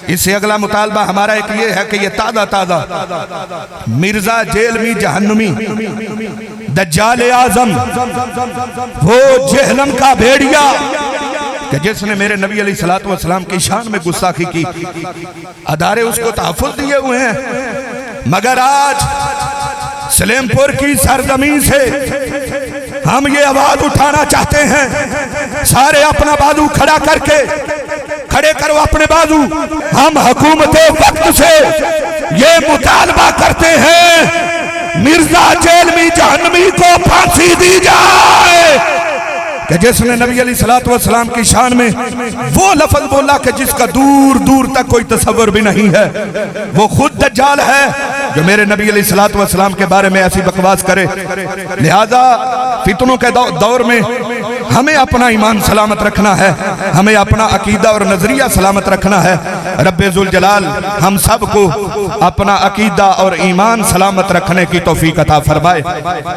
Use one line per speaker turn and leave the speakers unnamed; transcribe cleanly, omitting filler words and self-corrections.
اس سے اگلا مطالبہ ہمارا ایک یہ ہے کہ یہ تازہ مرزا جیلوی جہنمی دجال اعظم وہ جہنم کا بھیڑیا کہ جس نے میرے نبی علیہ السلام کی شان میں گستاخی کی، ادارے اس کو تحفظ دیے ہوئے ہیں، مگر آج سلیم پور کی سرزمین سے ہم یہ آواز اٹھانا چاہتے ہیں، سارے اپنا بازو کھڑا کر کے کھڑے کرو اپنے بازو، ہم حکومت وقت سے یہ مطالبہ کرتے ہیں مرزا جیلوی جہنمی کو پھانسی دی جائے کہ جس نے نبی علیہ السلام کی شان میں وہ لفظ بولا کہ جس کا دور دور تک کوئی تصور بھی نہیں ہے، وہ خود دجال ہے جو میرے نبی علیہ السلام کے بارے میں ایسی بکواس کرے۔ لہذا فتنوں کے دور میں ہمیں اپنا ایمان سلامت رکھنا ہے، ہمیں اپنا عقیدہ اور نظریہ سلامت رکھنا ہے۔ رب ذوالجلال ہم سب کو اپنا عقیدہ اور ایمان سلامت رکھنے کی توفیق عطا فرمائے۔